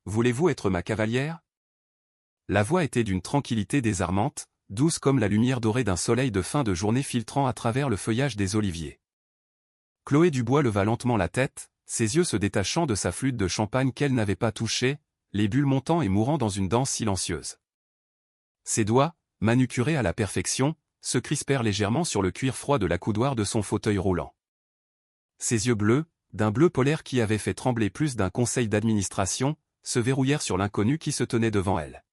Voulez-vous être ma cavalière? La voix était d'une tranquillité désarmante, douce comme la lumière dorée d'un soleil de fin de journée filtrant à travers le feuillage des oliviers. Chloé Dubois leva lentement la tête, ses yeux se détachant de sa flûte de champagne qu'elle n'avait pas touchée, les bulles montant et mourant dans une danse silencieuse. Ses doigts, manucurés à la perfection, se crispèrent légèrement sur le cuir froid de l'accoudoir de son fauteuil roulant. Ses yeux bleus, d'un bleu polaire qui avait fait trembler plus d'un conseil d'administration, se verrouillèrent sur l'inconnu qui se tenait devant elle.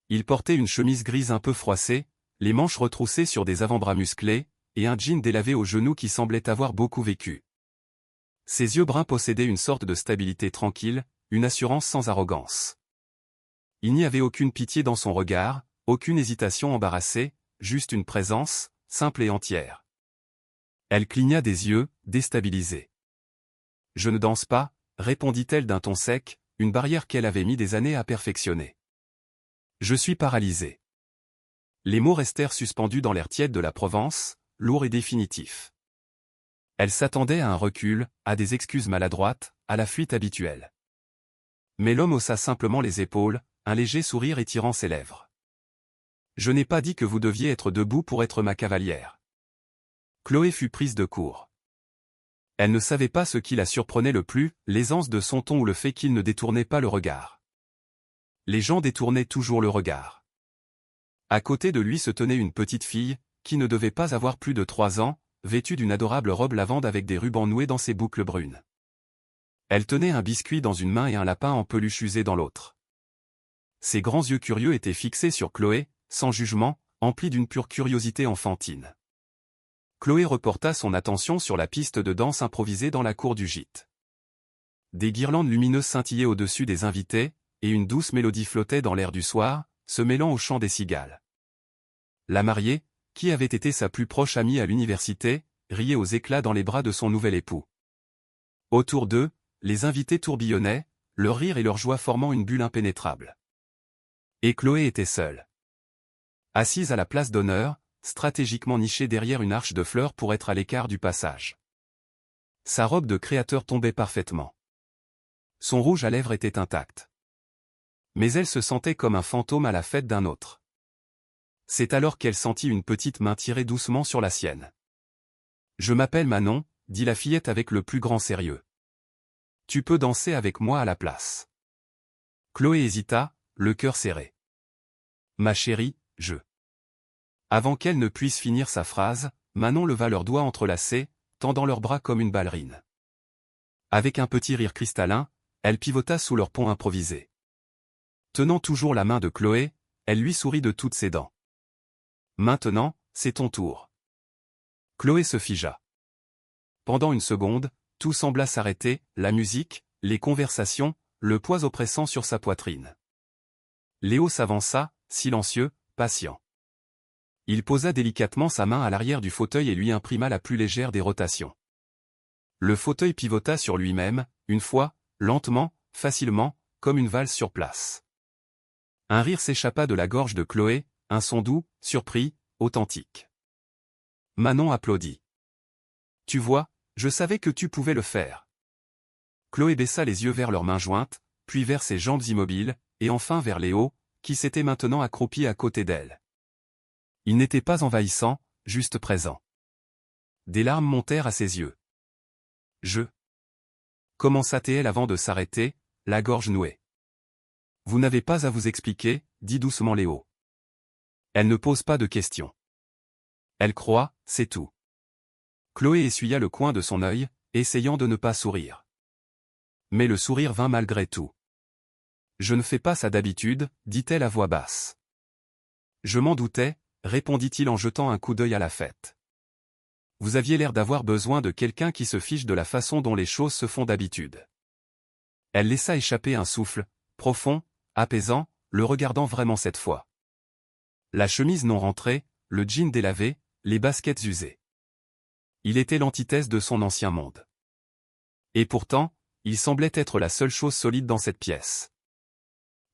Il portait une chemise grise un peu froissée, les manches retroussées sur des avant-bras musclés, et un jean délavé aux genoux qui semblait avoir beaucoup vécu. Ses yeux bruns possédaient une sorte de stabilité tranquille, une assurance sans arrogance. Il n'y avait aucune pitié dans son regard, aucune hésitation embarrassée, juste une présence, simple et entière. Elle cligna des yeux, déstabilisée. « Je ne danse pas », répondit-elle d'un ton sec, une barrière qu'elle avait mis des années à perfectionner. « Je suis paralysée. » Les mots restèrent suspendus dans l'air tiède de la Provence, lourds et définitifs. Elle s'attendait à un recul, à des excuses maladroites, à la fuite habituelle. Mais l'homme haussa simplement les épaules, un léger sourire étirant ses lèvres. « Je n'ai pas dit que vous deviez être debout pour être ma cavalière. » Chloé fut prise de court. Elle ne savait pas ce qui la surprenait le plus, l'aisance de son ton ou le fait qu'il ne détournait pas le regard. Les gens détournaient toujours le regard. À côté de lui se tenait une petite fille, qui ne devait pas avoir plus de 3 ans, vêtue d'une adorable robe lavande avec des rubans noués dans ses boucles brunes. Elle tenait un biscuit dans une main et un lapin en peluche usé dans l'autre. Ses grands yeux curieux étaient fixés sur Chloé, sans jugement, emplis d'une pure curiosité enfantine. Chloé reporta son attention sur la piste de danse improvisée dans la cour du gîte. Des guirlandes lumineuses scintillaient au-dessus des invités, et une douce mélodie flottait dans l'air du soir, se mêlant au chant des cigales. La mariée, qui avait été sa plus proche amie à l'université, riait aux éclats dans les bras de son nouvel époux. Autour d'eux, les invités tourbillonnaient, leur rire et leur joie formant une bulle impénétrable. Et Chloé était seule. Assise à la place d'honneur, stratégiquement nichée derrière une arche de fleurs pour être à l'écart du passage. Sa robe de créateur tombait parfaitement. Son rouge à lèvres était intact. Mais elle se sentait comme un fantôme à la fête d'un autre. C'est alors qu'elle sentit une petite main tirer doucement sur la sienne. « Je m'appelle Manon », dit la fillette avec le plus grand sérieux. « Tu peux danser avec moi à la place. » Chloé hésita, le cœur serré. « Ma chérie, je... » Avant qu'elle ne puisse finir sa phrase, Manon leva leurs doigts entrelacés, tendant leurs bras comme une ballerine. Avec un petit rire cristallin, elle pivota sous leur pont improvisé. Tenant toujours la main de Chloé, elle lui sourit de toutes ses dents. « Maintenant, c'est ton tour. » Chloé se figea. Pendant une seconde, tout sembla s'arrêter, la musique, les conversations, le poids oppressant sur sa poitrine. Léo s'avança, silencieux, patient. Il posa délicatement sa main à l'arrière du fauteuil et lui imprima la plus légère des rotations. Le fauteuil pivota sur lui-même, une fois, lentement, facilement, comme une valse sur place. Un rire s'échappa de la gorge de Chloé, un son doux, surpris, authentique. Manon applaudit. « Tu vois, je savais que tu pouvais le faire. » Chloé baissa les yeux vers leurs mains jointes, puis vers ses jambes immobiles, et enfin vers Léo, qui s'était maintenant accroupi à côté d'elle. Il n'était pas envahissant, juste présent. Des larmes montèrent à ses yeux. « Je... » commença-t-elle avant de s'arrêter, la gorge nouée. « Vous n'avez pas à vous expliquer, » dit doucement Léo. Elle ne pose pas de questions. Elle croit, c'est tout. Chloé essuya le coin de son œil, essayant de ne pas sourire. Mais le sourire vint malgré tout. « Je ne fais pas ça d'habitude, » dit-elle à voix basse. « Je m'en doutais, » répondit-il en jetant un coup d'œil à la fête. « Vous aviez l'air d'avoir besoin de quelqu'un qui se fiche de la façon dont les choses se font d'habitude. » Elle laissa échapper un souffle, profond, apaisant, le regardant vraiment cette fois. La chemise non rentrée, le jean délavé, les baskets usées. Il était l'antithèse de son ancien monde. Et pourtant, il semblait être la seule chose solide dans cette pièce.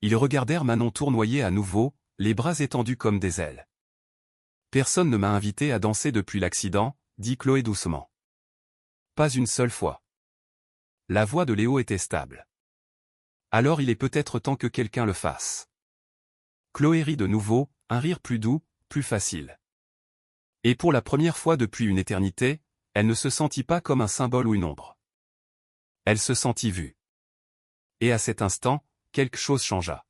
Ils regardèrent Manon tournoyer à nouveau, les bras étendus comme des ailes. « Personne ne m'a invité à danser depuis l'accident, » dit Chloé doucement. « Pas une seule fois. » La voix de Léo était stable. Alors il est peut-être temps que quelqu'un le fasse. Chloé rit de nouveau, un rire plus doux, plus facile. Et pour la première fois depuis une éternité, elle ne se sentit pas comme un symbole ou une ombre. Elle se sentit vue. Et à cet instant, quelque chose changea.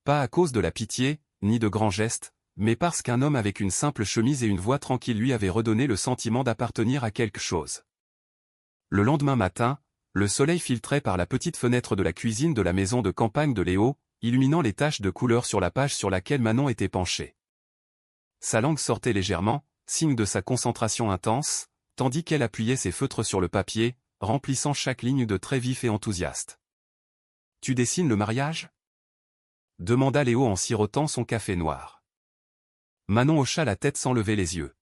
Pas à cause de la pitié, ni de grands gestes, mais parce qu'un homme avec une simple chemise et une voix tranquille lui avait redonné le sentiment d'appartenir à quelque chose. Le lendemain matin, le soleil filtrait par la petite fenêtre de la cuisine de la maison de campagne de Léo, illuminant les taches de couleur sur la page sur laquelle Manon était penchée. Sa langue sortait légèrement, signe de sa concentration intense, tandis qu'elle appuyait ses feutres sur le papier, remplissant chaque ligne de traits vifs et enthousiastes. « Tu dessines le mariage ?» demanda Léo en sirotant son café noir. Manon hocha la tête sans lever les yeux.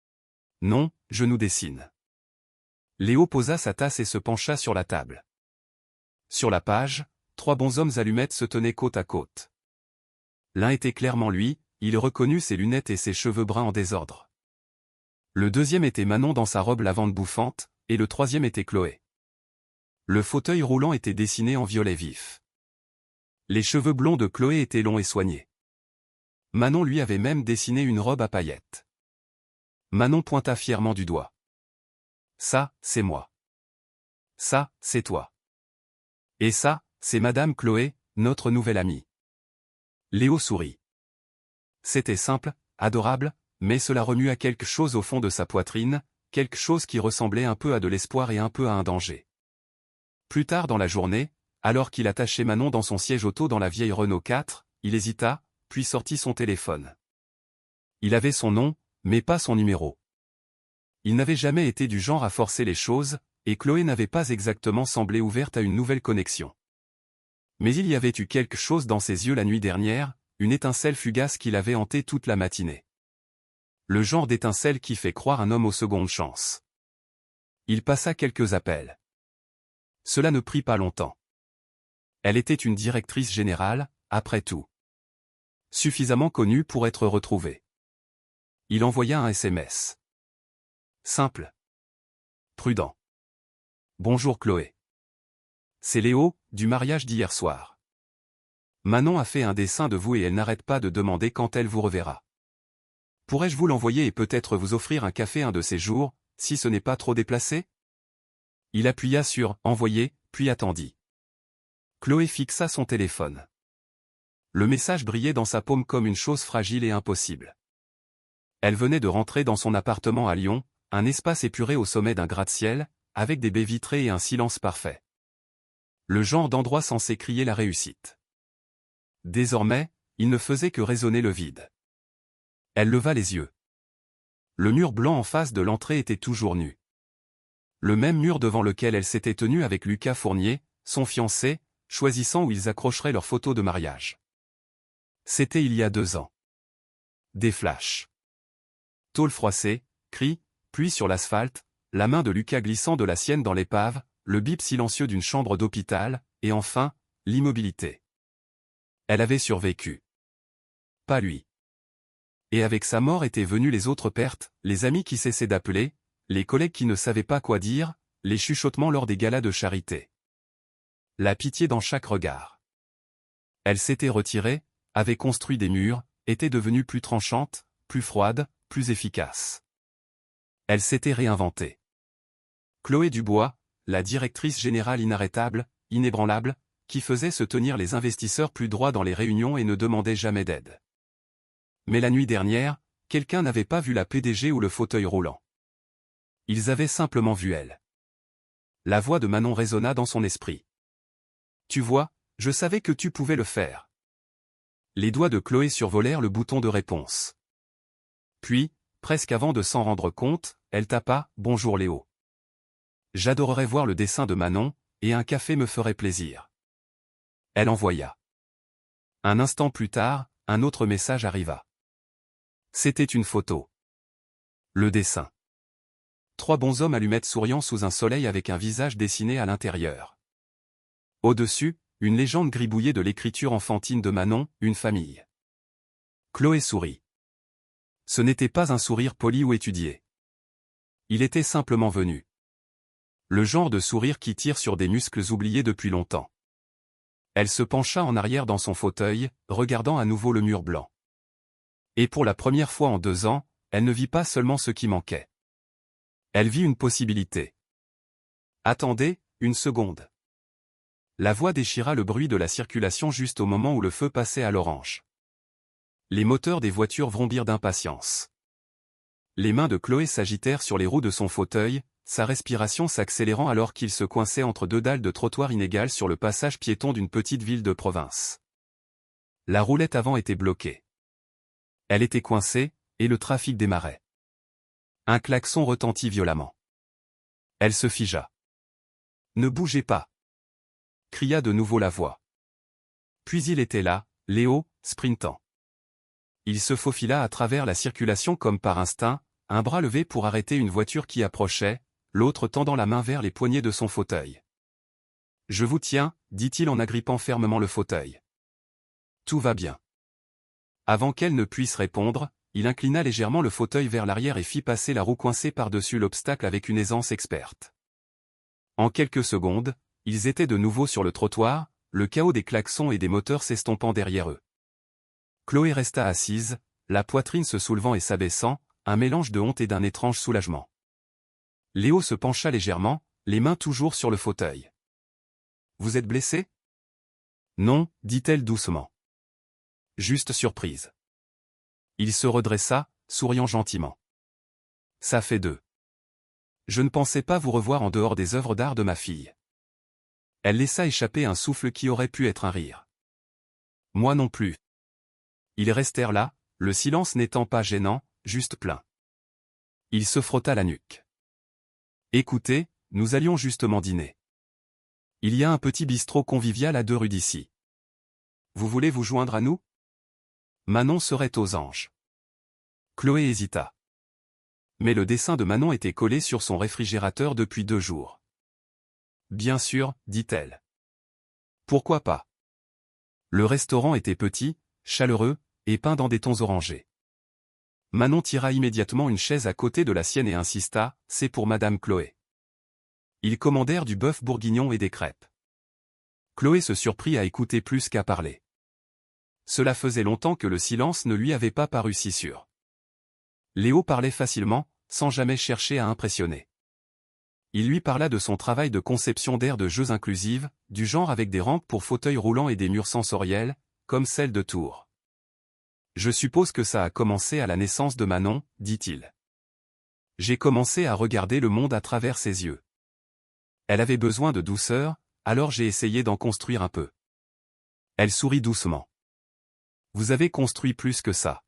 « Non, je nous dessine. » Léo posa sa tasse et se pencha sur la table. Sur la page, 3 bonshommes allumettes se tenaient côte à côte. L'un était clairement lui, il reconnut ses lunettes et ses cheveux bruns en désordre. Le deuxième était Manon dans sa robe lavande bouffante, et le troisième était Chloé. Le fauteuil roulant était dessiné en violet vif. Les cheveux blonds de Chloé étaient longs et soignés. Manon lui avait même dessiné une robe à paillettes. Manon pointa fièrement du doigt. « Ça, c'est moi. Ça, c'est toi. Et ça, c'est Madame Chloé, notre nouvelle amie. » Léo sourit. C'était simple, adorable, mais cela remua quelque chose au fond de sa poitrine, quelque chose qui ressemblait un peu à de l'espoir et un peu à un danger. Plus tard dans la journée, alors qu'il attachait Manon dans son siège auto dans la vieille Renault 4, il hésita, puis sortit son téléphone. Il avait son nom, mais pas son numéro. Il n'avait jamais été du genre à forcer les choses, et Chloé n'avait pas exactement semblé ouverte à une nouvelle connexion. Mais il y avait eu quelque chose dans ses yeux la nuit dernière, une étincelle fugace qui l'avait hanté toute la matinée. Le genre d'étincelle qui fait croire un homme aux secondes chances. Il passa quelques appels. Cela ne prit pas longtemps. Elle était une directrice générale, après tout. Suffisamment connue pour être retrouvée. Il envoya un SMS. Simple. Prudent. Bonjour Chloé. C'est Léo, du mariage d'hier soir. Manon a fait un dessin de vous et elle n'arrête pas de demander quand elle vous reverra. Pourrais-je vous l'envoyer et peut-être vous offrir un café un de ces jours, si ce n'est pas trop déplacé? Il appuya sur « Envoyer », puis attendit. Chloé fixa son téléphone. Le message brillait dans sa paume comme une chose fragile et impossible. Elle venait de rentrer dans son appartement à Lyon, un espace épuré au sommet d'un gratte-ciel, avec des baies vitrées et un silence parfait. Le genre d'endroit censé crier la réussite. Désormais, il ne faisait que résonner le vide. Elle leva les yeux. Le mur blanc en face de l'entrée était toujours nu. Le même mur devant lequel elle s'était tenue avec Lucas Fournier, son fiancé, choisissant où ils accrocheraient leurs photos de mariage. C'était il y a 2 ans. Des flashs. Tôle froissée, cris, pluie sur l'asphalte, la main de Lucas glissant de la sienne dans l'épave, le bip silencieux d'une chambre d'hôpital, et enfin, l'immobilité. Elle avait survécu. Pas lui. Et avec sa mort étaient venues les autres pertes, les amis qui cessaient d'appeler, les collègues qui ne savaient pas quoi dire, les chuchotements lors des galas de charité. La pitié dans chaque regard. Elle s'était retirée, avait construit des murs, était devenue plus tranchante, plus froide, plus efficace. Elle s'était réinventée. Chloé Dubois, la directrice générale inarrêtable, inébranlable, qui faisait se tenir les investisseurs plus droits dans les réunions et ne demandait jamais d'aide. Mais la nuit dernière, quelqu'un n'avait pas vu la PDG ou le fauteuil roulant. Ils avaient simplement vu elle. La voix de Manon résonna dans son esprit. « Tu vois, je savais que tu pouvais le faire. » Les doigts de Chloé survolèrent le bouton de réponse. Puis, presque avant de s'en rendre compte, elle tapa « Bonjour Léo. J'adorerais voir le dessin de Manon, et un café me ferait plaisir. » Elle envoya. Un instant plus tard, un autre message arriva. C'était une photo. Le dessin. 3 bonshommes allumettes souriant sous un soleil avec un visage dessiné à l'intérieur. Au-dessus, une légende gribouillée de l'écriture enfantine de Manon, une famille. Chloé sourit. Ce n'était pas un sourire poli ou étudié. Il était simplement venu. Le genre de sourire qui tire sur des muscles oubliés depuis longtemps. Elle se pencha en arrière dans son fauteuil, regardant à nouveau le mur blanc. Et pour la première fois en 2 ans, elle ne vit pas seulement ce qui manquait. Elle vit une possibilité. Attendez, une seconde. La voix déchira le bruit de la circulation juste au moment où le feu passait à l'orange. Les moteurs des voitures vrombirent d'impatience. Les mains de Chloé s'agitèrent sur les roues de son fauteuil, sa respiration s'accélérant alors qu'il se coinçait entre 2 dalles de trottoir inégales sur le passage piéton d'une petite ville de province. La roulette avant était bloquée. Elle était coincée, et le trafic démarrait. Un klaxon retentit violemment. Elle se figea. « Ne bougez pas !» cria de nouveau la voix. Puis il était là, Léo, sprintant. Il se faufila à travers la circulation comme par instinct, un bras levé pour arrêter une voiture qui approchait, l'autre tendant la main vers les poignets de son fauteuil. « Je vous tiens », dit-il en agrippant fermement le fauteuil. « Tout va bien. » Avant qu'elle ne puisse répondre, il inclina légèrement le fauteuil vers l'arrière et fit passer la roue coincée par-dessus l'obstacle avec une aisance experte. En quelques secondes, ils étaient de nouveau sur le trottoir, le chaos des klaxons et des moteurs s'estompant derrière eux. Chloé resta assise, la poitrine se soulevant et s'abaissant, un mélange de honte et d'un étrange soulagement. Léo se pencha légèrement, les mains toujours sur le fauteuil. « Vous êtes blessé ?»« Non, dit-elle doucement. Juste surprise. » Il se redressa, souriant gentiment. « Ça fait 2. Je ne pensais pas vous revoir en dehors des œuvres d'art de ma fille. » Elle laissa échapper un souffle qui aurait pu être un rire. « Moi non plus. » Ils restèrent là, le silence n'étant pas gênant, juste plein. Il se frotta la nuque. « Écoutez, nous allions justement dîner. Il y a un petit bistrot convivial à 2 rues d'ici. Vous voulez vous joindre à nous ? Manon serait aux anges. » Chloé hésita. Mais le dessin de Manon était collé sur son réfrigérateur depuis 2 jours. « Bien sûr, dit-elle. Pourquoi pas ? » Le restaurant était petit, chaleureux, et peint dans des tons orangés. Manon tira immédiatement une chaise à côté de la sienne et insista, « C'est pour Madame Chloé. » Ils commandèrent du bœuf bourguignon et des crêpes. Chloé se surprit à écouter plus qu'à parler. Cela faisait longtemps que le silence ne lui avait pas paru si sûr. Léo parlait facilement, sans jamais chercher à impressionner. Il lui parla de son travail de conception d'aires de jeux inclusives, du genre avec des rampes pour fauteuils roulants et des murs sensoriels, comme celle de Tours. « Je suppose que ça a commencé à la naissance de Manon, dit-il. J'ai commencé à regarder le monde à travers ses yeux. Elle avait besoin de douceur, alors j'ai essayé d'en construire un peu. » Elle sourit doucement. « Vous avez construit plus que ça.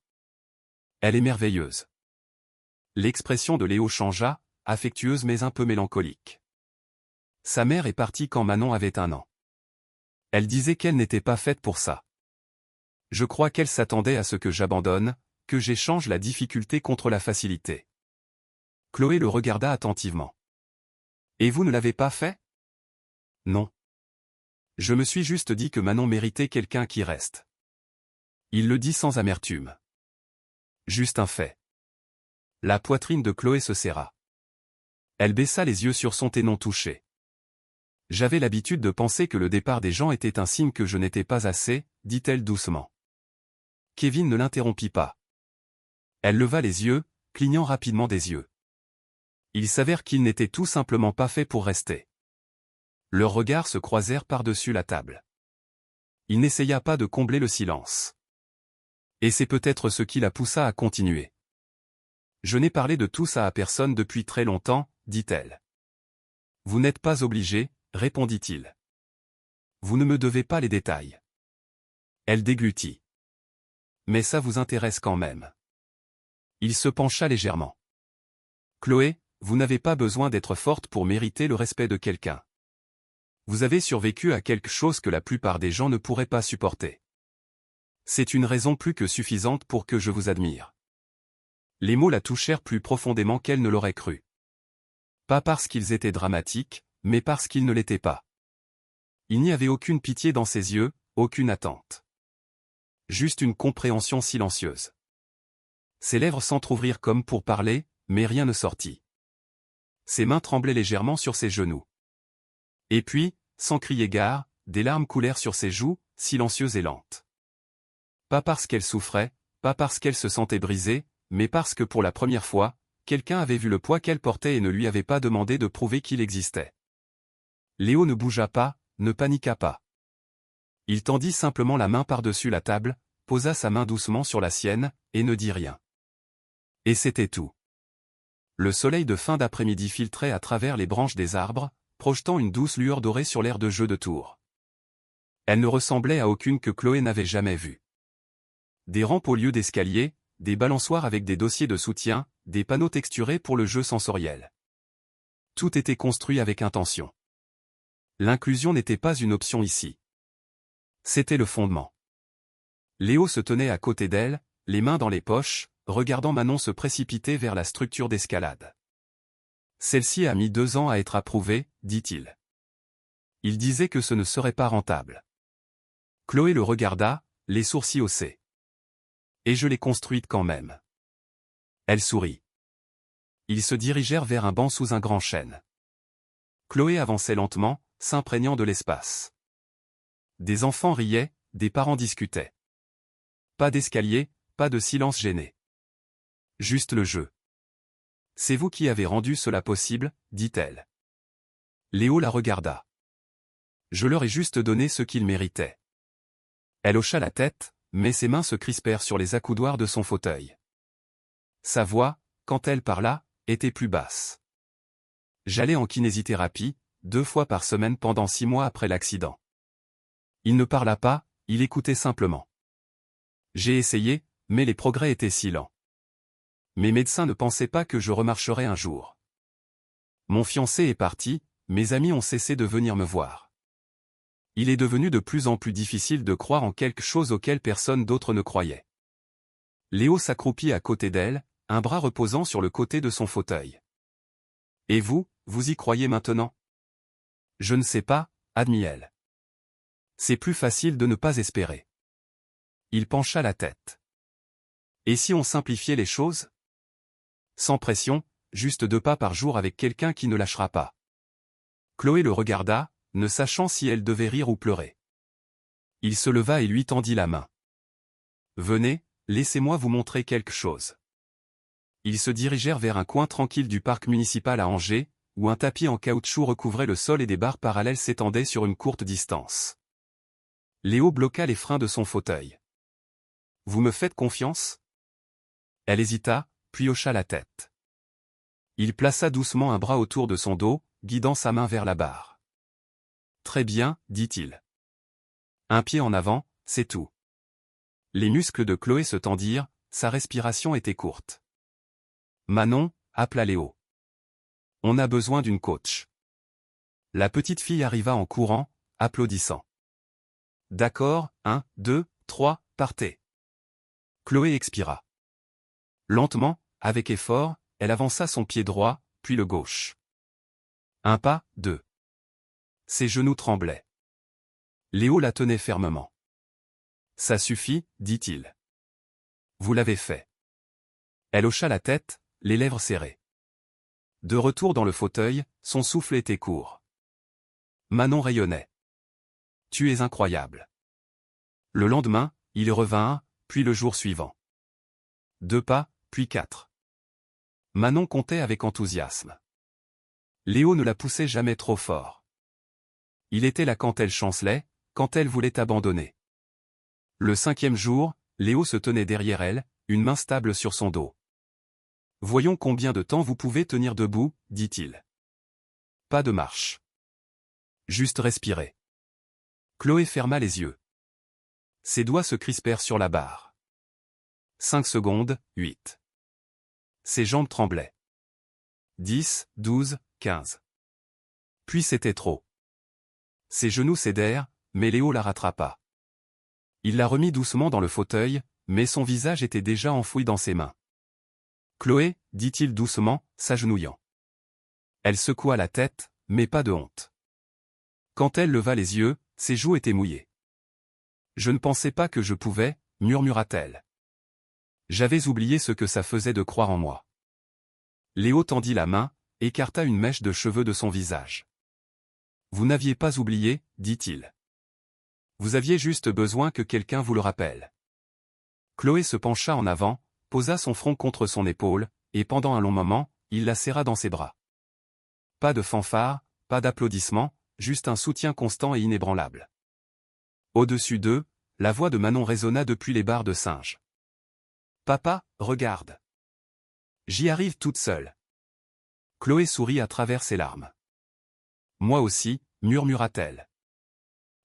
Elle est merveilleuse. » L'expression de Léo changea, affectueuse mais un peu mélancolique. Sa mère est partie quand Manon avait 1 an. Elle disait qu'elle n'était pas faite pour ça. Je crois qu'elle s'attendait à ce que j'abandonne, que j'échange la difficulté contre la facilité. Chloé le regarda attentivement. « Et vous ne l'avez pas fait ? » Non. Je me suis juste dit que Manon méritait quelqu'un qui reste. Il le dit sans amertume. Juste un fait. La poitrine de Chloé se serra. Elle baissa les yeux sur son ténon touché. J'avais l'habitude de penser que le départ des gens était un signe que je n'étais pas assez, dit-elle doucement. Kevin ne l'interrompit pas. Elle leva les yeux, clignant rapidement des yeux. Il s'avère qu'ils n'étaient tout simplement pas faits pour rester. Leurs regards se croisèrent par-dessus la table. Il n'essaya pas de combler le silence. Et c'est peut-être ce qui la poussa à continuer. Je n'ai parlé de tout ça à personne depuis très longtemps, dit-elle. Vous n'êtes pas obligé, répondit-il. Vous ne me devez pas les détails. Elle déglutit. Mais ça vous intéresse quand même. Il se pencha légèrement. Chloé, vous n'avez pas besoin d'être forte pour mériter le respect de quelqu'un. Vous avez survécu à quelque chose que la plupart des gens ne pourraient pas supporter. C'est une raison plus que suffisante pour que je vous admire. Les mots la touchèrent plus profondément qu'elle ne l'aurait cru. Pas parce qu'ils étaient dramatiques, mais parce qu'ils ne l'étaient pas. Il n'y avait aucune pitié dans ses yeux, aucune attente. Juste une compréhension silencieuse. Ses lèvres s'entr'ouvrirent comme pour parler, mais rien ne sortit. Ses mains tremblaient légèrement sur ses genoux. Et puis, sans crier gare, des larmes coulèrent sur ses joues, silencieuses et lentes. Pas parce qu'elle souffrait, pas parce qu'elle se sentait brisée, mais parce que pour la première fois, quelqu'un avait vu le poids qu'elle portait et ne lui avait pas demandé de prouver qu'il existait. Léo ne bougea pas, ne paniqua pas. Il tendit simplement la main par-dessus la table, posa sa main doucement sur la sienne, et ne dit rien. Et c'était tout. Le soleil de fin d'après-midi filtrait à travers les branches des arbres, projetant une douce lueur dorée sur l'aire de jeu de tour. Elle ne ressemblait à aucune que Chloé n'avait jamais vue. Des rampes au lieu d'escaliers, des balançoires avec des dossiers de soutien, des panneaux texturés pour le jeu sensoriel. Tout était construit avec intention. L'inclusion n'était pas une option ici. C'était le fondement. Léo se tenait à côté d'elle, les mains dans les poches, regardant Manon se précipiter vers la structure d'escalade. Celle-ci a mis 2 ans à être approuvée, dit-il. Il disait que ce ne serait pas rentable. Chloé le regarda, les sourcils haussés. Et je l'ai construite quand même. Elle sourit. Ils se dirigèrent vers un banc sous un grand chêne. Chloé avançait lentement, s'imprégnant de l'espace. Des enfants riaient, des parents discutaient. Pas d'escalier, pas de silence gêné. Juste le jeu. C'est vous qui avez rendu cela possible, dit-elle. Léo la regarda. Je leur ai juste donné ce qu'ils méritaient. Elle hocha la tête, mais ses mains se crispèrent sur les accoudoirs de son fauteuil. Sa voix, quand elle parla, était plus basse. J'allais en kinésithérapie, 2 fois par semaine pendant 6 mois après l'accident. Il ne parla pas, il écoutait simplement. J'ai essayé, mais les progrès étaient si lents. Mes médecins ne pensaient pas que je remarcherais un jour. Mon fiancé est parti, mes amis ont cessé de venir me voir. Il est devenu de plus en plus difficile de croire en quelque chose auquel personne d'autre ne croyait. Léo s'accroupit à côté d'elle, un bras reposant sur le côté de son fauteuil. Et vous, vous y croyez maintenant? Je ne sais pas, admit-elle. C'est plus facile de ne pas espérer. Il pencha la tête. Et si on simplifiait les choses? Sans pression, juste 2 pas par jour avec quelqu'un qui ne lâchera pas. Chloé le regarda, ne sachant si elle devait rire ou pleurer. Il se leva et lui tendit la main. Venez, laissez-moi vous montrer quelque chose. Ils se dirigèrent vers un coin tranquille du parc municipal à Angers, où un tapis en caoutchouc recouvrait le sol et des barres parallèles s'étendaient sur une courte distance. Léo bloqua les freins de son fauteuil. Vous me faites confiance? Elle hésita, puis hocha la tête. Il plaça doucement un bras autour de son dos, guidant sa main vers la barre. Très bien, dit-il. Un pied en avant, c'est tout. Les muscles de Chloé se tendirent, sa respiration était courte. Manon, appela Léo. On a besoin d'une coach. La petite fille arriva en courant, applaudissant. D'accord, 1, 2, 3, partez. Chloé expira. Lentement, avec effort, elle avança son pied droit, puis le gauche. 1 pas, 2. Ses genoux tremblaient. Léo la tenait fermement. Ça suffit, dit-il. Vous l'avez fait. Elle hocha la tête, les lèvres serrées. De retour dans le fauteuil, son souffle était court. Manon rayonnait. Tu es incroyable. Le lendemain, il revint, puis le jour suivant. 2 pas, puis 4. Manon comptait avec enthousiasme. Léo ne la poussait jamais trop fort. Il était là quand elle chancelait, quand elle voulait abandonner. Le 5e jour, Léo se tenait derrière elle, une main stable sur son dos. Voyons combien de temps vous pouvez tenir debout, dit-il. Pas de marche. Juste respirer. Chloé ferma les yeux. Ses doigts se crispèrent sur la barre. 5 secondes, 8. Ses jambes tremblaient. 10, 12, 15. Puis c'était trop. Ses genoux cédèrent, mais Léo la rattrapa. Il la remit doucement dans le fauteuil, mais son visage était déjà enfoui dans ses mains. Chloé, dit-il doucement, s'agenouillant. Elle secoua la tête, mais pas de honte. Quand elle leva les yeux, ses joues étaient mouillées. Je ne pensais pas que je pouvais, murmura-t-elle. J'avais oublié ce que ça faisait de croire en moi. Léo tendit la main, écarta une mèche de cheveux de son visage. Vous n'aviez pas oublié, dit-il. Vous aviez juste besoin que quelqu'un vous le rappelle. Chloé se pencha en avant, posa son front contre son épaule, et pendant un long moment, il la serra dans ses bras. Pas de fanfare, pas d'applaudissements, juste un soutien constant et inébranlable. Au-dessus d'eux, la voix de Manon résonna depuis les barres de singe. « Papa, regarde. J'y arrive toute seule. » Chloé sourit à travers ses larmes. « Moi aussi, » murmura-t-elle.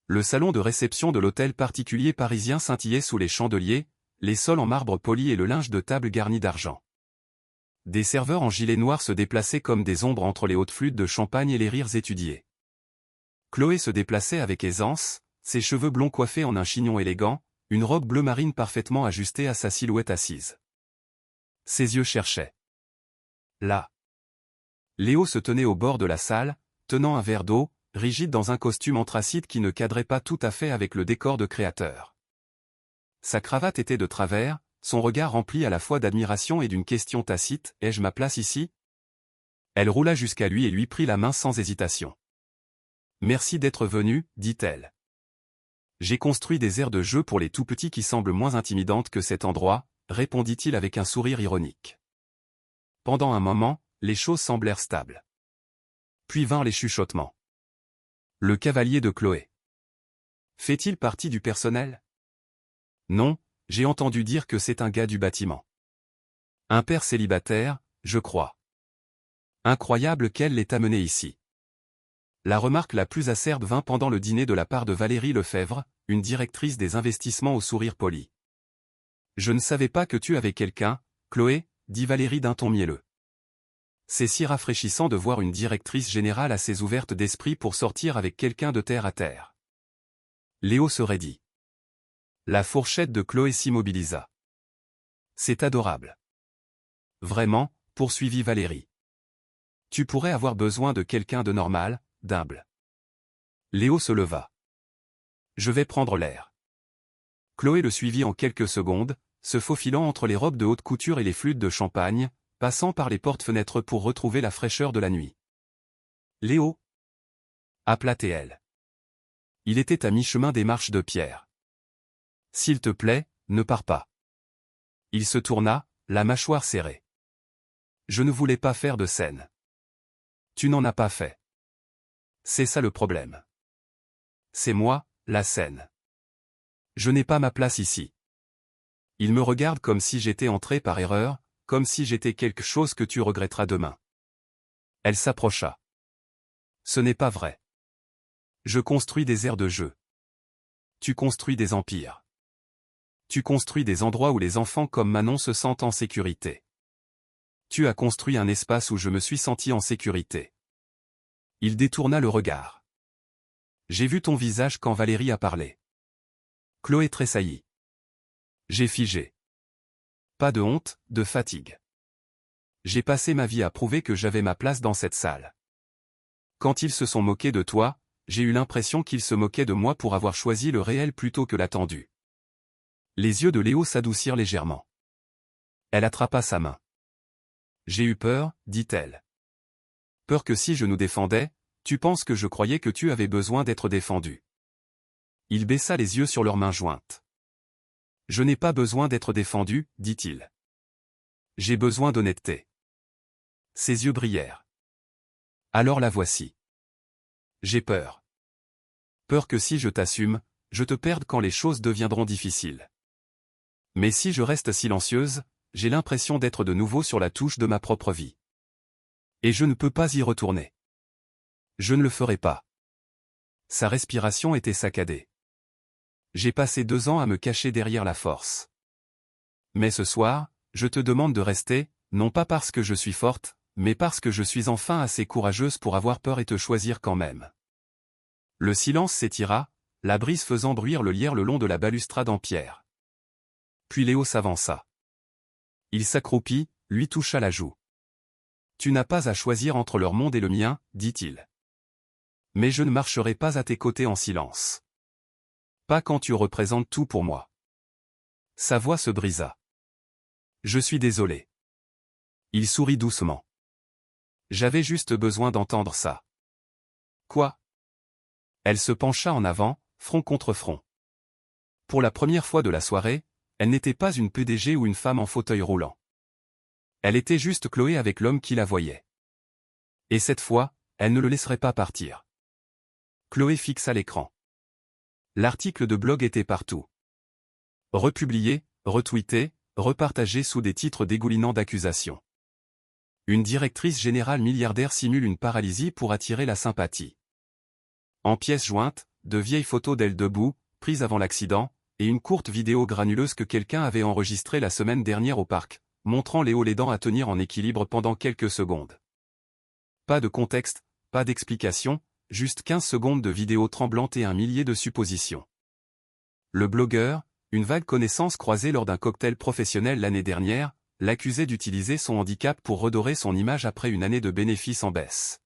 Le salon de réception de l'hôtel particulier parisien scintillait sous les chandeliers, les sols en marbre poli et le linge de table garni d'argent. Des serveurs en gilet noir se déplaçaient comme des ombres entre les hautes flûtes de champagne et les rires étudiés. Chloé se déplaçait avec aisance, ses cheveux blonds coiffés en un chignon élégant, une robe bleu marine parfaitement ajustée à sa silhouette assise. Ses yeux cherchaient. Là. Léo se tenait au bord de la salle, tenant un verre d'eau, rigide dans un costume anthracite qui ne cadrait pas tout à fait avec le décor de créateur. Sa cravate était de travers, son regard rempli à la fois d'admiration et d'une question tacite, « Ai-je ma place ici ?» Elle roula jusqu'à lui et lui prit la main sans hésitation. « Merci d'être venu, dit-elle. J'ai construit des aires de jeu pour les tout-petits qui semblent moins intimidantes que cet endroit, répondit-il avec un sourire ironique. Pendant un moment, les choses semblèrent stables. Puis vinrent les chuchotements. Le cavalier de Chloé. Fait-il partie du personnel? Non, j'ai entendu dire que c'est un gars du bâtiment. Un père célibataire, je crois. Incroyable qu'elle l'ait amené ici. La remarque la plus acerbe vint pendant le dîner de la part de Valérie Lefebvre, une directrice des investissements au sourire poli. Je ne savais pas que tu avais quelqu'un, Chloé, dit Valérie d'un ton mielleux. C'est si rafraîchissant de voir une directrice générale assez ouverte d'esprit pour sortir avec quelqu'un de terre à terre. Léo se raidit. La fourchette de Chloé s'immobilisa. C'est adorable. Vraiment, poursuivit Valérie. Tu pourrais avoir besoin de quelqu'un de normal, d'humble. Léo se leva. Je vais prendre l'air. Chloé le suivit en quelques secondes, se faufilant entre les robes de haute couture et les flûtes de champagne, passant par les portes-fenêtres pour retrouver la fraîcheur de la nuit. Léo, appela-t-elle. Il était à mi-chemin des marches de pierre. S'il te plaît, ne pars pas. Il se tourna, la mâchoire serrée. Je ne voulais pas faire de scène. Tu n'en as pas fait. C'est ça le problème. C'est moi, la scène. Je n'ai pas ma place ici. Il me regarde comme si j'étais entré par erreur, comme si j'étais quelque chose que tu regretteras demain. Elle s'approcha. Ce n'est pas vrai. Je construis des aires de jeu. Tu construis des empires. Tu construis des endroits où les enfants comme Manon se sentent en sécurité. Tu as construit un espace où je me suis senti en sécurité. Il détourna le regard. J'ai vu ton visage quand Valérie a parlé. Chloé tressaillit. J'ai figé. Pas de honte, de fatigue. J'ai passé ma vie à prouver que j'avais ma place dans cette salle. Quand ils se sont moqués de toi, j'ai eu l'impression qu'ils se moquaient de moi pour avoir choisi le réel plutôt que l'attendu. Les yeux de Léo s'adoucirent légèrement. Elle attrapa sa main. J'ai eu peur, dit-elle. Peur que si je nous défendais, tu penses que je croyais que tu avais besoin d'être défendu. Il baissa les yeux sur leurs mains jointes. Je n'ai pas besoin d'être défendu, dit-il. J'ai besoin d'honnêteté. Ses yeux brillèrent. Alors la voici. J'ai peur. Peur que si je t'assume, je te perde quand les choses deviendront difficiles. Mais si je reste silencieuse, j'ai l'impression d'être de nouveau sur la touche de ma propre vie. Et je ne peux pas y retourner. Je ne le ferai pas. Sa respiration était saccadée. J'ai passé 2 ans à me cacher derrière la force. Mais ce soir, je te demande de rester, non pas parce que je suis forte, mais parce que je suis enfin assez courageuse pour avoir peur et te choisir quand même. Le silence s'étira, la brise faisant bruire le lierre le long de la balustrade en pierre. Puis Léo s'avança. Il s'accroupit, lui toucha la joue. Tu n'as pas à choisir entre leur monde et le mien, dit-il. Mais je ne marcherai pas à tes côtés en silence. Pas quand tu représentes tout pour moi. Sa voix se brisa. Je suis désolé. Il sourit doucement. J'avais juste besoin d'entendre ça. Quoi? Elle se pencha en avant, front contre front. Pour la première fois de la soirée, elle n'était pas une PDG ou une femme en fauteuil roulant. Elle était juste Chloé avec l'homme qui la voyait. Et cette fois, elle ne le laisserait pas partir. Chloé fixa l'écran. L'article de blog était partout. Republié, retweeté, repartagé sous des titres dégoulinants d'accusations. Une directrice générale milliardaire simule une paralysie pour attirer la sympathie. En pièces jointes, de vieilles photos d'elle debout, prises avant l'accident, et une courte vidéo granuleuse que quelqu'un avait enregistrée la semaine dernière au parc, montrant Léo les dents à tenir en équilibre pendant quelques secondes. Pas de contexte, pas d'explication, juste 15 secondes de vidéo tremblante et un millier de suppositions. Le blogueur, une vague connaissance croisée lors d'un cocktail professionnel l'année dernière, l'accusait d'utiliser son handicap pour redorer son image après une année de bénéfices en baisse.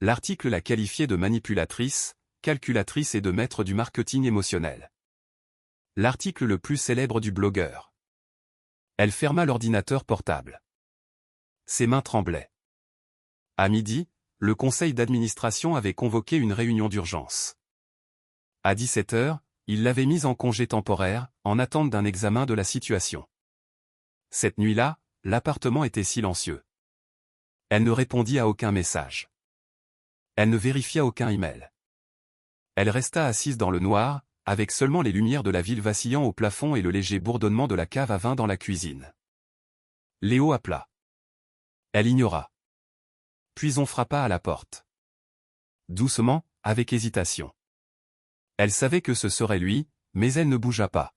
L'article la qualifiait de manipulatrice, calculatrice et de maître du marketing émotionnel. L'article le plus célèbre du blogueur. Elle ferma l'ordinateur portable. Ses mains tremblaient. À midi, le conseil d'administration avait convoqué une réunion d'urgence. À 17 h, il l'avait mise en congé temporaire, en attente d'un examen de la situation. Cette nuit-là, l'appartement était silencieux. Elle ne répondit à aucun message. Elle ne vérifia aucun email. Elle resta assise dans le noir, avec seulement les lumières de la ville vacillant au plafond et le léger bourdonnement de la cave à vin dans la cuisine. Léo appela. Elle ignora. Puis on frappa à la porte. Doucement, avec hésitation. Elle savait que ce serait lui, mais elle ne bougea pas.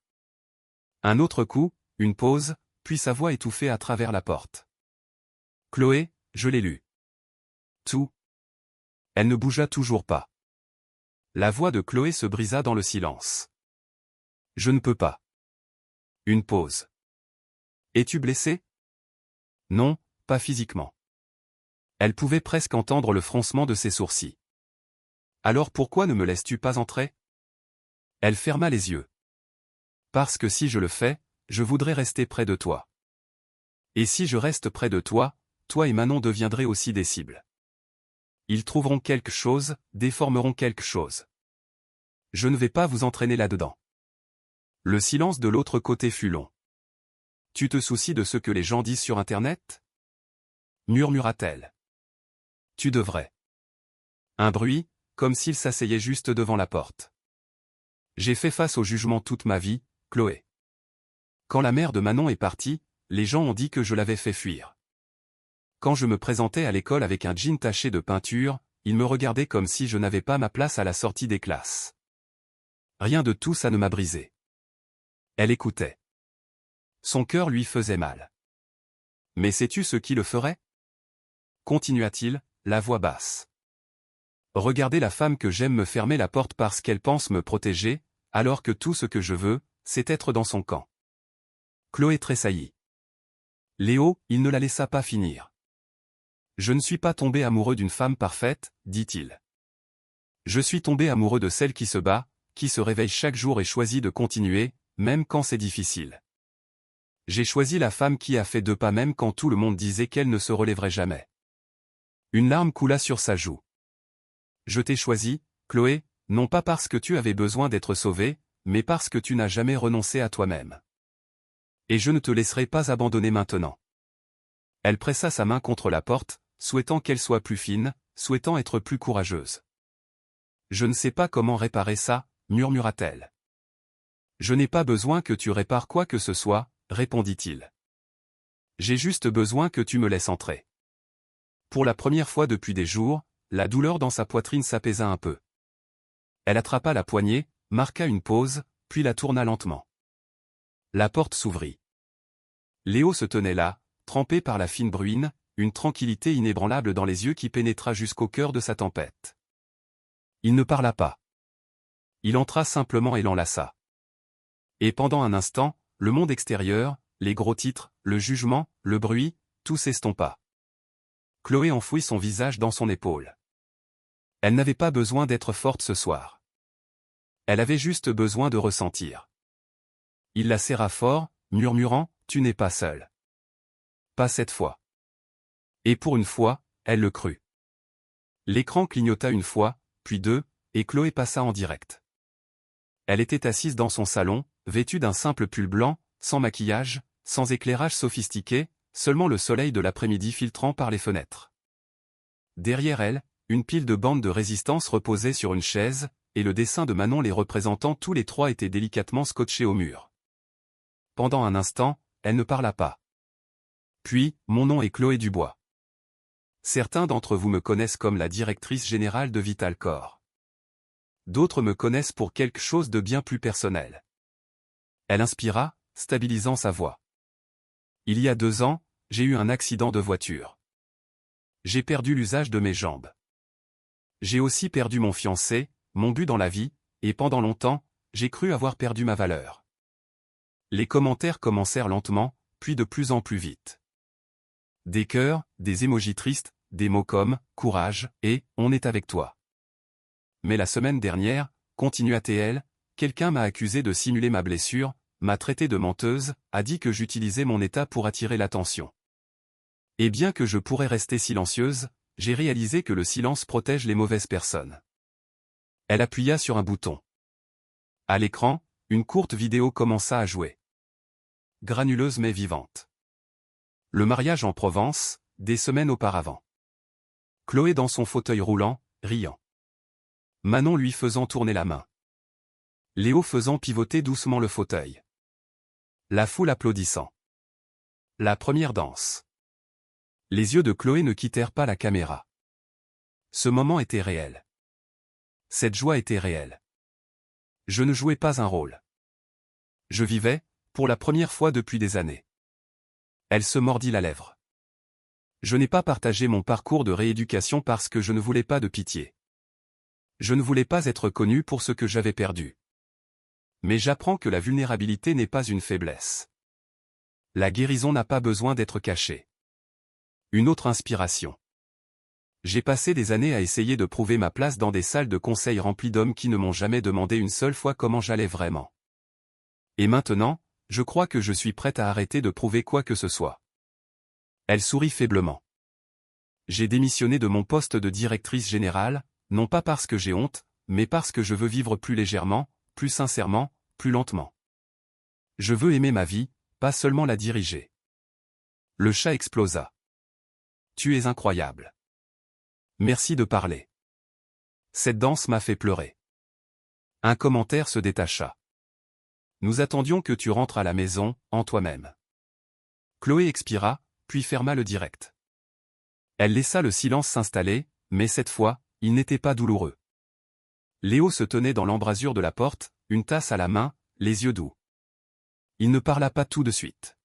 Un autre coup, une pause, puis sa voix étouffée à travers la porte. « Chloé, je l'ai lu. » Tout. Elle ne bougea toujours pas. La voix de Chloé se brisa dans le silence. « Je ne peux pas. » Une pause. « Es-tu blessé ? » Non, pas physiquement. Elle pouvait presque entendre le froncement de ses sourcils. « Alors pourquoi ne me laisses-tu pas entrer ? » Elle ferma les yeux. « Parce que si je le fais, je voudrais rester près de toi. Et si je reste près de toi, toi et Manon deviendraient aussi des cibles. Ils trouveront quelque chose, déformeront quelque chose. Je ne vais pas vous entraîner là-dedans. » Le silence de l'autre côté fut long. « Tu te soucies de ce que les gens disent sur Internet ? » murmura-t-elle. « Tu devrais. » Un bruit, comme s'il s'asseyait juste devant la porte. « J'ai fait face au jugement toute ma vie, Chloé. Quand la mère de Manon est partie, les gens ont dit que je l'avais fait fuir. Quand je me présentais à l'école avec un jean taché de peinture, ils me regardaient comme si je n'avais pas ma place à la sortie des classes. Rien de tout ça ne m'a brisé. » Elle écoutait. Son cœur lui faisait mal. « Mais sais-tu ce qui le ferait ? » continua-t-il, la voix basse. « Regarder la femme que j'aime me fermer la porte parce qu'elle pense me protéger, alors que tout ce que je veux, c'est être dans son camp. » Chloé tressaillit. Léo, il ne la laissa pas finir. « Je ne suis pas tombé amoureux d'une femme parfaite, dit-il. Je suis tombé amoureux de celle qui se bat, qui se réveille chaque jour et choisit de continuer, même quand c'est difficile. J'ai choisi la femme qui a fait 2 pas même quand tout le monde disait qu'elle ne se relèverait jamais. » Une larme coula sur sa joue. « Je t'ai choisi, Chloé, non pas parce que tu avais besoin d'être sauvée, mais parce que tu n'as jamais renoncé à toi-même. Et je ne te laisserai pas abandonner maintenant. » Elle pressa sa main contre la porte, souhaitant qu'elle soit plus fine, souhaitant être plus courageuse. « Je ne sais pas comment réparer ça, » murmura-t-elle. « Je n'ai pas besoin que tu répares quoi que ce soit, » répondit-il. « J'ai juste besoin que tu me laisses entrer. » Pour la première fois depuis des jours, la douleur dans sa poitrine s'apaisa un peu. Elle attrapa la poignée, marqua une pause, puis la tourna lentement. La porte s'ouvrit. Léo se tenait là, trempé par la fine bruine, une tranquillité inébranlable dans les yeux qui pénétra jusqu'au cœur de sa tempête. Il ne parla pas. Il entra simplement et l'enlaça. Et pendant un instant, le monde extérieur, les gros titres, le jugement, le bruit, tout s'estompa. Chloé enfouit son visage dans son épaule. Elle n'avait pas besoin d'être forte ce soir. Elle avait juste besoin de ressentir. Il la serra fort, murmurant, « Tu n'es pas seule. » Pas cette fois. Et pour une fois, elle le crut. L'écran clignota une fois, puis 2, et Chloé passa en direct. Elle était assise dans son salon, vêtue d'un simple pull blanc, sans maquillage, sans éclairage sophistiqué, seulement le soleil de l'après-midi filtrant par les fenêtres. Derrière elle, une pile de bandes de résistance reposait sur une chaise, et le dessin de Manon les représentant tous les trois était délicatement scotché au mur. Pendant un instant, elle ne parla pas. Puis, mon nom est Chloé Dubois. Certains d'entre vous me connaissent comme la directrice générale de Vitalcore. D'autres me connaissent pour quelque chose de bien plus personnel. Elle inspira, stabilisant sa voix. Il y a 2 ans, j'ai eu un accident de voiture. J'ai perdu l'usage de mes jambes. J'ai aussi perdu mon fiancé, mon but dans la vie, et pendant longtemps, j'ai cru avoir perdu ma valeur. Les commentaires commencèrent lentement, puis de plus en plus vite. Des cœurs, des émojis tristes, des mots comme « courage » et « on est avec toi ». Mais la semaine dernière, continua-t-elle, quelqu'un m'a accusé de simuler ma blessure, m'a traité de menteuse, a dit que j'utilisais mon état pour attirer l'attention. Et bien que je pourrais rester silencieuse, j'ai réalisé que le silence protège les mauvaises personnes. Elle appuya sur un bouton. À l'écran, une courte vidéo commença à jouer. Granuleuse mais vivante. Le mariage en Provence, des semaines auparavant. Chloé dans son fauteuil roulant, riant. Manon lui faisant tourner la main. Léo faisant pivoter doucement le fauteuil. La foule applaudissant. La première danse. Les yeux de Chloé ne quittèrent pas la caméra. Ce moment était réel. Cette joie était réelle. Je ne jouais pas un rôle. Je vivais, pour la première fois depuis des années. Elle se mordit la lèvre. Je n'ai pas partagé mon parcours de rééducation parce que je ne voulais pas de pitié. Je ne voulais pas être connu pour ce que j'avais perdu. Mais j'apprends que la vulnérabilité n'est pas une faiblesse. La guérison n'a pas besoin d'être cachée. Une autre inspiration. J'ai passé des années à essayer de prouver ma place dans des salles de conseil remplies d'hommes qui ne m'ont jamais demandé une seule fois comment j'allais vraiment. Et maintenant, je crois que je suis prête à arrêter de prouver quoi que ce soit. Elle sourit faiblement. J'ai démissionné de mon poste de directrice générale, non pas parce que j'ai honte, mais parce que je veux vivre plus légèrement, plus sincèrement, plus lentement. Je veux aimer ma vie, pas seulement la diriger. Le chat explosa. Tu es incroyable. Merci de parler. Cette danse m'a fait pleurer. Un commentaire se détacha. Nous attendions que tu rentres à la maison, en toi-même. Chloé expira, puis ferma le direct. Elle laissa le silence s'installer, mais cette fois, il n'était pas douloureux. Léo se tenait dans l'embrasure de la porte, une tasse à la main, les yeux doux. Il ne parla pas tout de suite.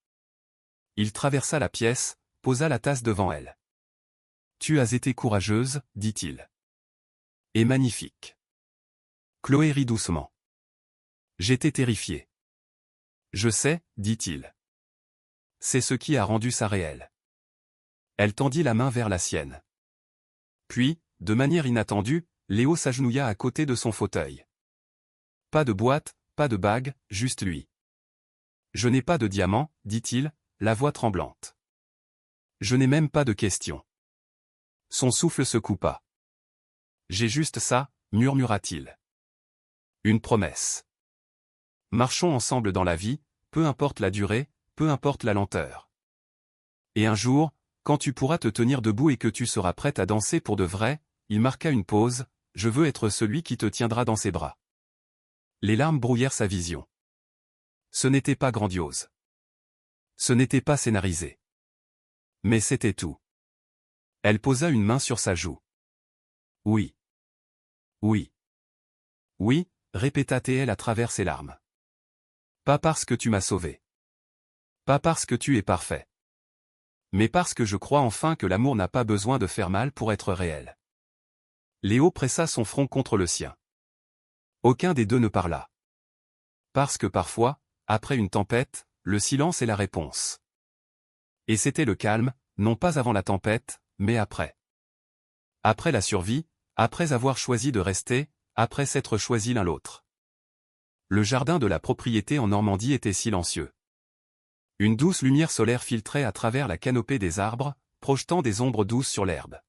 Il traversa la pièce, posa la tasse devant elle. Tu as été courageuse, dit-il. Et magnifique. Chloé rit doucement. J'étais terrifié. Je sais, dit-il. C'est ce qui a rendu ça réel. Elle tendit la main vers la sienne. Puis, de manière inattendue, Léo s'agenouilla à côté de son fauteuil. Pas de boîte, pas de bague, juste lui. Je n'ai pas de diamant, dit-il, la voix tremblante. Je n'ai même pas de questions. Son souffle se coupa. J'ai juste ça, murmura-t-il. Une promesse. Marchons ensemble dans la vie, peu importe la durée, peu importe la lenteur. Et un jour, quand tu pourras te tenir debout et que tu seras prête à danser pour de vrai, il marqua une pause, je veux être celui qui te tiendra dans ses bras. Les larmes brouillèrent sa vision. Ce n'était pas grandiose. Ce n'était pas scénarisé. Mais c'était tout. Elle posa une main sur sa joue. Oui. Oui. Oui, répéta-t-elle à travers ses larmes. Pas parce que tu m'as sauvé. Pas parce que tu es parfait. Mais parce que je crois enfin que l'amour n'a pas besoin de faire mal pour être réel. Léo pressa son front contre le sien. Aucun des deux ne parla. Parce que parfois, après une tempête, le silence est la réponse. Et c'était le calme, non pas avant la tempête, mais après. Après la survie, après avoir choisi de rester, après s'être choisi l'un l'autre. Le jardin de la propriété en Normandie était silencieux. Une douce lumière solaire filtrait à travers la canopée des arbres, projetant des ombres douces sur l'herbe.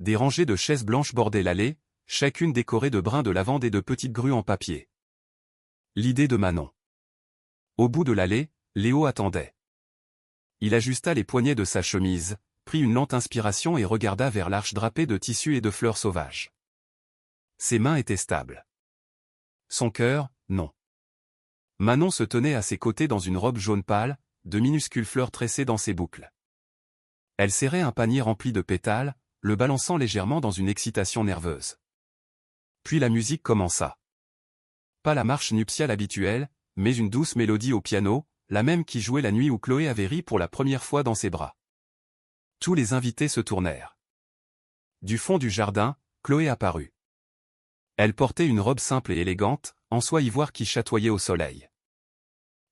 Des rangées de chaises blanches bordaient l'allée, chacune décorée de brins de lavande et de petites grues en papier. L'idée de Manon. Au bout de l'allée, Léo attendait. Il ajusta les poignets de sa chemise, prit une lente inspiration et regarda vers l'arche drapée de tissus et de fleurs sauvages. Ses mains étaient stables. Son cœur, non. Manon se tenait à ses côtés dans une robe jaune pâle, de minuscules fleurs tressées dans ses boucles. Elle serrait un panier rempli de pétales, le balançant légèrement dans une excitation nerveuse. Puis la musique commença. Pas la marche nuptiale habituelle, mais une douce mélodie au piano, la même qui jouait la nuit où Chloé avait ri pour la première fois dans ses bras. Tous les invités se tournèrent. Du fond du jardin, Chloé apparut. Elle portait une robe simple et élégante, en soie ivoire qui chatoyait au soleil.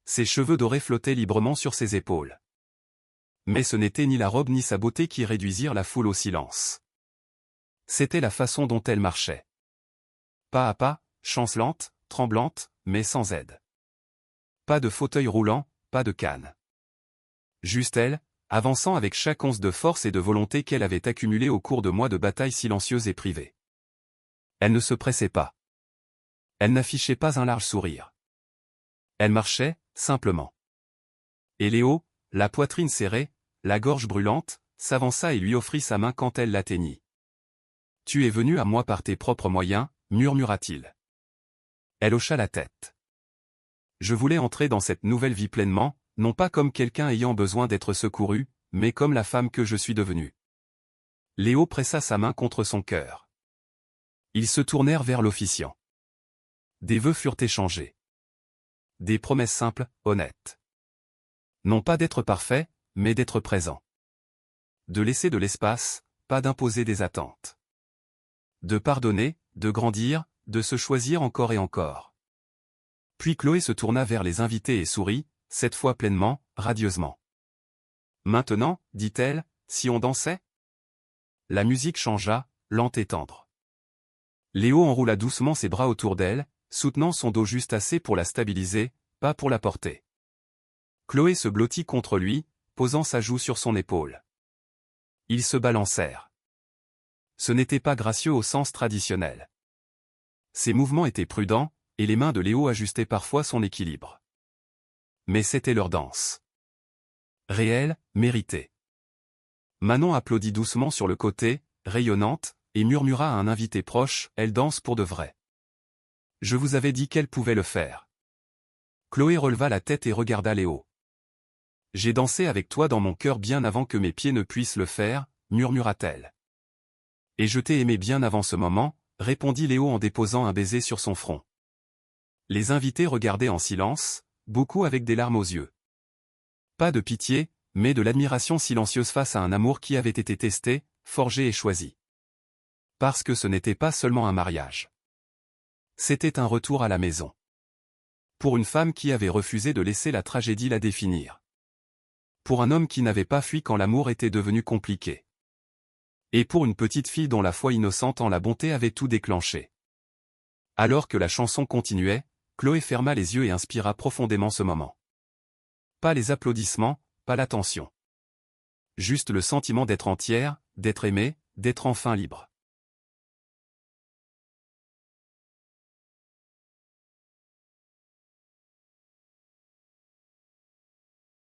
Ses cheveux dorés flottaient librement sur ses épaules. Mais ce n'était ni la robe ni sa beauté qui réduisirent la foule au silence. C'était la façon dont elle marchait. Pas à pas, chancelante, tremblante, mais sans aide. Pas de fauteuil roulant, pas de canne. Juste elle, avançant avec chaque once de force et de volonté qu'elle avait accumulée au cours de mois de batailles silencieuses et privées. Elle ne se pressait pas. Elle n'affichait pas un large sourire. Elle marchait, simplement. Et Léo, la poitrine serrée, la gorge brûlante, s'avança et lui offrit sa main quand elle l'atteignit. « Tu es venu à moi par tes propres moyens », murmura-t-il. Elle hocha la tête. « Je voulais entrer dans cette nouvelle vie pleinement, non pas comme quelqu'un ayant besoin d'être secouru, mais comme la femme que je suis devenue. » Léo pressa sa main contre son cœur. Ils se tournèrent vers l'officiant. Des vœux furent échangés. Des promesses simples, honnêtes. Non pas d'être parfait, mais d'être présent. De laisser de l'espace, pas d'imposer des attentes. De pardonner, de grandir, de se choisir encore et encore. Puis Chloé se tourna vers les invités et sourit, cette fois pleinement, radieusement. Maintenant, dit-elle, si on dansait ? La musique changea, lente et tendre. Léo enroula doucement ses bras autour d'elle, soutenant son dos juste assez pour la stabiliser, pas pour la porter. Chloé se blottit contre lui, posant sa joue sur son épaule. Ils se balancèrent. Ce n'était pas gracieux au sens traditionnel. Ses mouvements étaient prudents, et les mains de Léo ajustaient parfois son équilibre. Mais c'était leur danse. Réelle, méritée. Manon applaudit doucement sur le côté, rayonnante, et murmura à un invité proche, « Elle danse pour de vrai. Je vous avais dit qu'elle pouvait le faire. » Chloé releva la tête et regarda Léo. « J'ai dansé avec toi dans mon cœur bien avant que mes pieds ne puissent le faire, » murmura-t-elle. « Et je t'ai aimé bien avant ce moment, » répondit Léo en déposant un baiser sur son front. Les invités regardaient en silence, beaucoup avec des larmes aux yeux. Pas de pitié, mais de l'admiration silencieuse face à un amour qui avait été testé, forgé et choisi. Parce que ce n'était pas seulement un mariage. C'était un retour à la maison. Pour une femme qui avait refusé de laisser la tragédie la définir. Pour un homme qui n'avait pas fui quand l'amour était devenu compliqué. Et pour une petite fille dont la foi innocente en la bonté avait tout déclenché. Alors que la chanson continuait, Chloé ferma les yeux et inspira profondément ce moment. Pas les applaudissements, pas l'attention. Juste le sentiment d'être entière, d'être aimée, d'être enfin libre.